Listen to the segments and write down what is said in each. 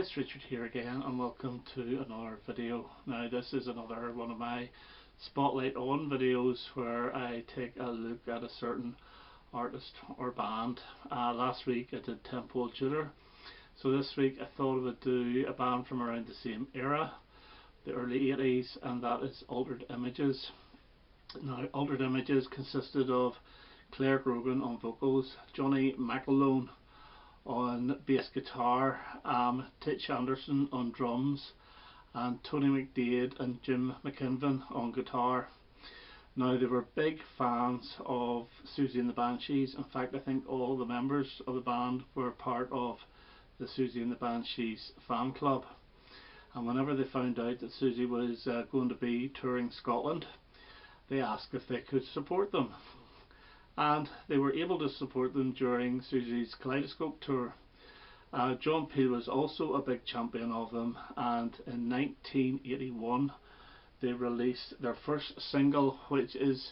It's Richard here again, and welcome to another video. Now this is another one of my Spotlight On videos where I take a look at a certain artist or band. Last week I did Temple Tudor, so this week I thought I would do a band from around the same era, the early 80s, and that is Altered Images. Now Altered Images consisted of Claire Grogan on vocals, Johnny McElhone on bass guitar, Titch Anderson on drums, and Tony McDade and Jim McKinven on guitar. Now they were big fans of Susie and the Banshees. In fact, I think all the members of the band were part of the Susie and the Banshees fan club. And whenever they found out that Susie was going to be touring Scotland, they asked if they could support them. And they were able to support them during Susie's Kaleidoscope tour. John Peel was also a big champion of them, and in 1981 they released their first single, which is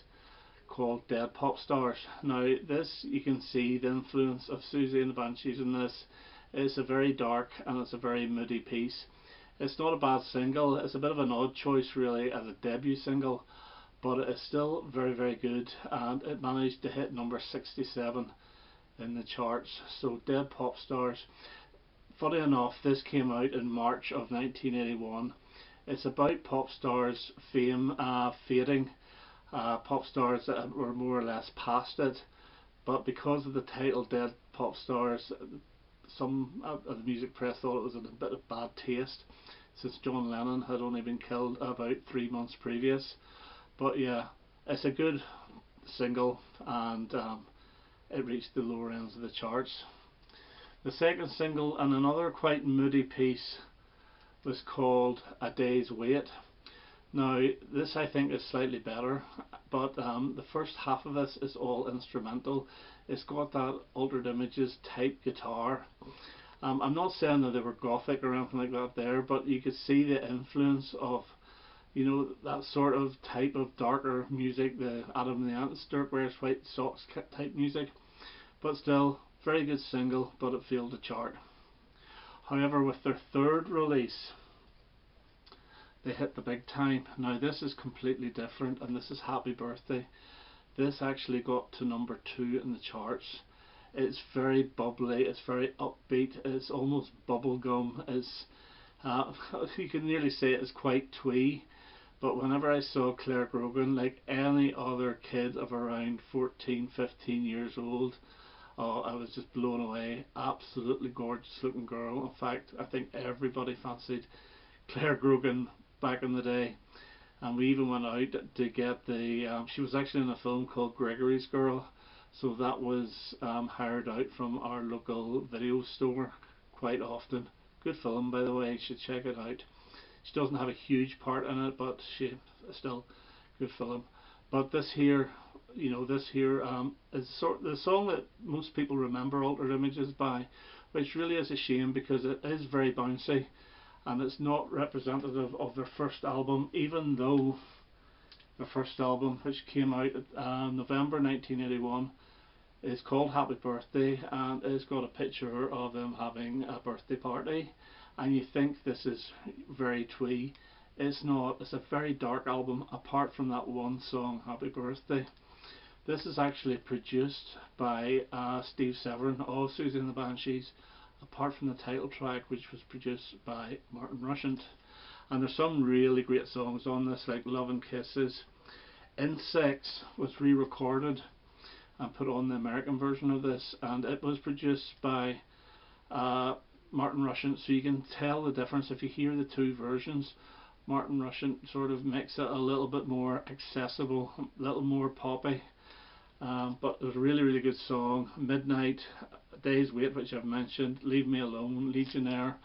called Dead Pop Stars. Now this, you can see the influence of Susie and the Banshees in this. It's a very dark and it's a very moody piece. It's not a bad single, it's a bit of an odd choice really as a debut single, but it is still very good, and it managed to hit number 67 in the charts. So Dead Pop Stars, funny enough, this came out in March of 1981. It's about pop stars' fame fading, pop stars that were more or less past it, but because of the title Dead Pop Stars, some of the music press thought it was in a bit of bad taste, since John Lennon had only been killed about 3 months previous. But yeah, it's a good single, and it reached the lower ends of the charts. The second single, and another quite moody piece, was called A Day's Wait. Now this I think is slightly better, but the first half of this is all instrumental. It's got that Altered Images type guitar. I'm not saying that they were gothic or anything like that there, but you could see the influence of, you know, that sort of type of darker music, the Adam and the Ants, Dirk Wears White Socks type music. But still, very good single, but it failed to chart. However, with their third release, they hit the big time. Now this is completely different, and this is Happy Birthday. This actually got to number 2 in the charts. It's very bubbly, it's very upbeat, it's almost bubblegum. It's you can nearly say it's quite twee. But whenever I saw Claire Grogan, like any other kid of around 14, 15 years old, oh, I was just blown away. Absolutely gorgeous looking girl. In fact, I think everybody fancied Claire Grogan back in the day. And we even went out to get the, she was actually in a film called Gregory's Girl. So that was hired out from our local video store quite often. Good film, by the way, you should check it out. She doesn't have a huge part in it, but she still good film. But this here, you know, this here is the song that most people remember Altered Images by, which really is a shame because it is very bouncy and it's not representative of their first album, even though their first album, which came out November 1981, is called Happy Birthday, and it's got a picture of them having a birthday party. And you think this is very twee. It's not. It's a very dark album, apart from that one song, Happy Birthday. This is actually produced by Steve Severin of Susie and the Banshees, apart from the title track, which was produced by Martin Rushent. And there's some really great songs on this, like Love and Kisses. Insects was re-recorded and put on the American version of this, and it was produced by Martin Rushent, so you can tell the difference if you hear the two versions. Martin Rushent sort of makes it a little bit more accessible, a little more poppy, but it was a really good song. Midnight, A Day's Wait, which I've mentioned, Leave Me Alone, Legionnaire.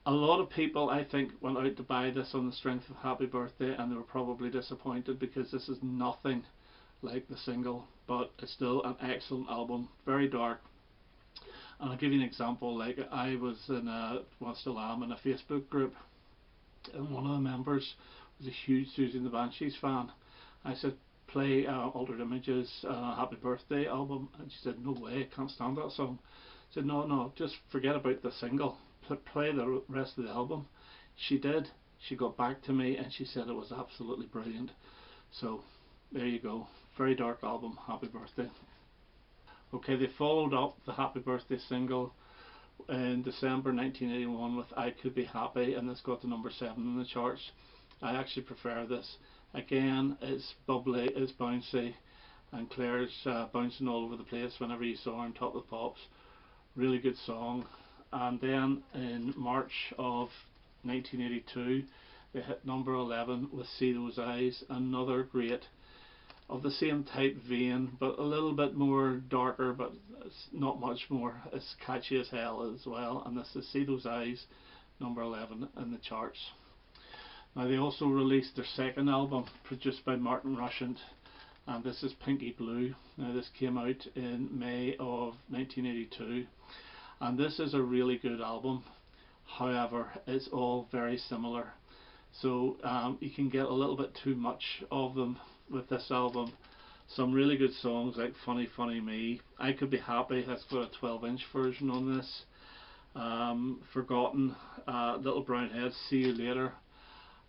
A lot of people, I think, went out to buy this on the strength of Happy Birthday, and they were probably disappointed because this is nothing like the single, but it's still an excellent album, very dark. And I'll give you an example. Like, I was in well, still am in a Facebook group, and one of the members was a huge Susie and the Banshees fan. I said, play Altered Images Happy Birthday album, and she said, no way, I can't stand that song. I said, no, just forget about the single, play the rest of the album. She did. She got back to me and she said it was absolutely brilliant. So there you go. Very dark album. Happy birthday. Okay, they followed up the Happy Birthday single in December 1981 with I Could Be Happy, and this got to number 7 in the charts. I actually prefer this. Again, it's bubbly, it's bouncy, and Claire's bouncing all over the place whenever you saw her on Top of the Pops. Really good song. And then in March of 1982 they hit number 11 with See Those Eyes, another great of the same type vein, but a little bit more darker, but it's not much more. It's catchy as hell as well, and this is See Those Eyes, number 11 in the charts. Now they also released their second album, produced by Martin Rushent, and this is Pinky Blue. Now this came out in May of 1982, and this is a really good album. However, it's all very similar, so you can get a little bit too much of them with this album. Some really good songs like Funny Funny Me, I Could Be Happy, has got a 12-inch version on this. Forgotten, Little Brown Head, See You Later,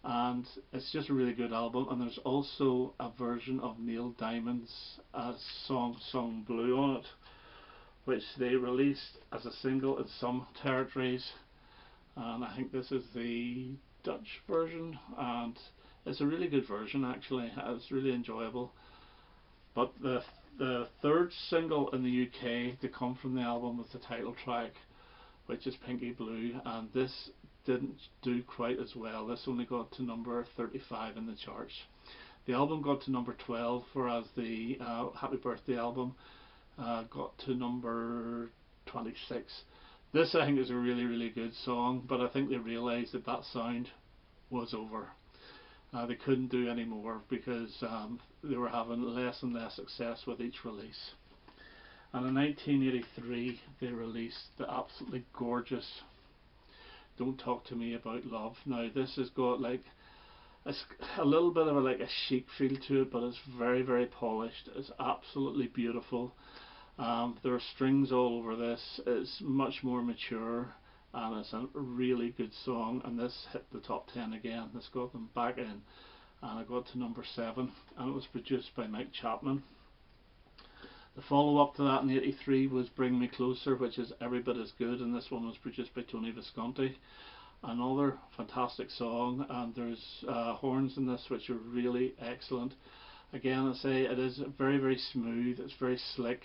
and it's just a really good album. And there's also a version of Neil Diamond's song Sung Blue on it, which they released as a single in some territories, and I think this is the Dutch version, and it's a really good version actually. It's really enjoyable. But the third single in the UK to come from the album was the title track, which is Pinky Blue, and this didn't do quite as well. This only got to number 35 in the charts. The album got to number 12, whereas the Happy Birthday album got to number 26. This I think is a really good song, but I think they realised that that sound was over. They couldn't do any more because they were having less and less success with each release. And in 1983 they released the absolutely gorgeous Don't Talk to Me About Love. Now this has got like a little bit of like a chic feel to it, but it's very polished. It's absolutely beautiful. There are strings all over this. It's much more mature, and it's a really good song, and this hit the top 10 again. This got them back in, and it got to number 7, and it was produced by Mike Chapman. The follow up to that in 83 was Bring Me Closer, which is every bit as good, and this one was produced by Tony Visconti. Another fantastic song, and there's horns in this which are really excellent. Again, I say it is very smooth, it's very slick,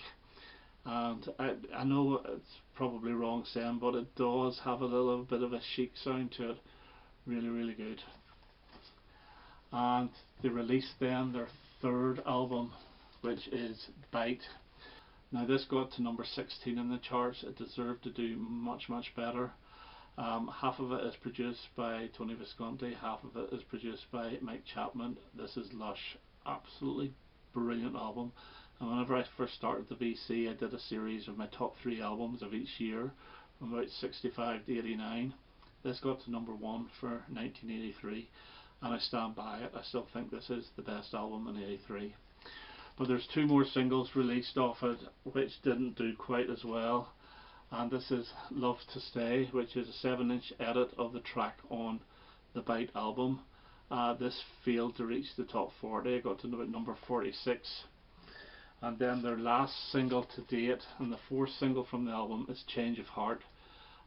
and I know it's probably wrong saying, but it does have a little bit of a chic sound to it. Really good. And they released then their third album, which is Bite. Now this got to number 16 in the charts. It deserved to do much better. Half of it is produced by Tony Visconti, half of it is produced by Mike Chapman. This is lush, absolutely brilliant album. And whenever I first started the VC, I did a series of my top 3 albums of each year from about 65 to 89. This got to number 1 for 1983, and I stand by it. I still think this is the best album in 83. But there's 2 more singles released off it which didn't do quite as well, and this is Love to Stay, which is a 7-inch edit of the track on the Bite album. This failed to reach the top 40. It got to number 46. And then their last single to date, and the 4th single from the album, is Change of Heart,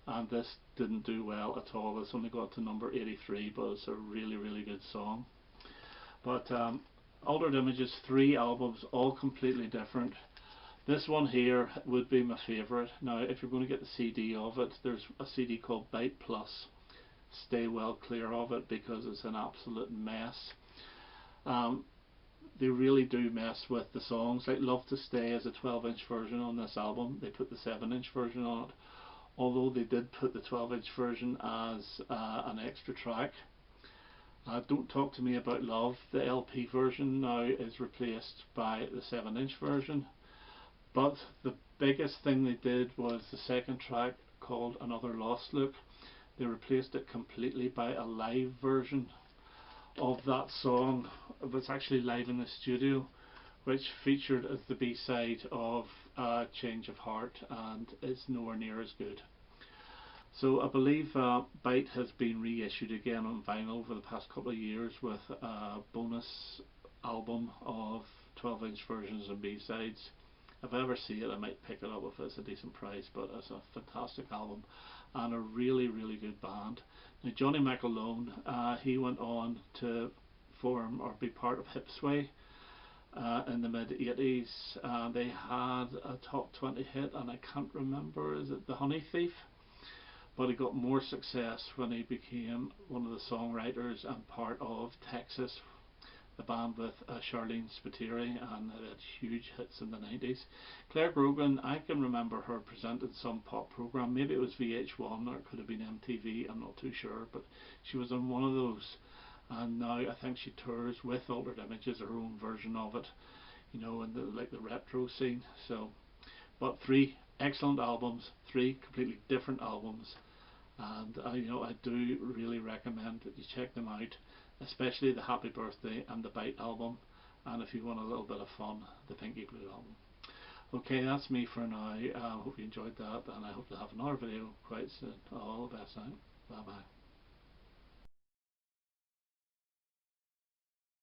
and this didn't do well at all. This only got to number 83, but it's a really good song. But Altered Images, 3 albums, all completely different. This one here would be my favourite. Now if you're going to get the CD of it, there's a CD called Bite Plus. Stay well clear of it because it's an absolute mess. They really do mess with the songs. Like Love to Stay is a 12-inch version on this album. They put the 7-inch version on it, although they did put the 12-inch version as an extra track. Don't Talk to Me About Love, the LP version now is replaced by the 7-inch version. But the biggest thing they did was the second track, called Another Lost Look. They replaced it completely by a live version of that song. It was actually live in the studio, which featured as the B-side of Change of Heart, and it's nowhere near as good. So I believe Bite has been reissued again on vinyl over the past couple of years with a bonus album of 12-inch versions and B-sides. If I ever see it, I might pick it up if it's a decent price, but it's a fantastic album and a really, really good band. Now Johnny McAlone, he went on to form or be part of Hipsway in the mid 80s. They had a top 20 hit, and I can't remember, is it The Honey Thief? But he got more success when he became one of the songwriters and part of Texas, the band with Charlene Spiteri, and it had huge hits in the 90s. Claire Grogan, I can remember her presenting some pop program, maybe it was VH1 or it could have been MTV, I'm not too sure, but she was on one of those, and now I think she tours with Altered Images, her own version of it, you know, in the like the retro scene. So, but 3 excellent albums, 3 completely different albums, and you know, I do really recommend that you check them out, especially the Happy Birthday and the Bite album, and if you want a little bit of fun, the Pinky Blue album. Okay, that's me for now. I hope you enjoyed that, and I hope to have another video quite soon. All the best now. Bye bye.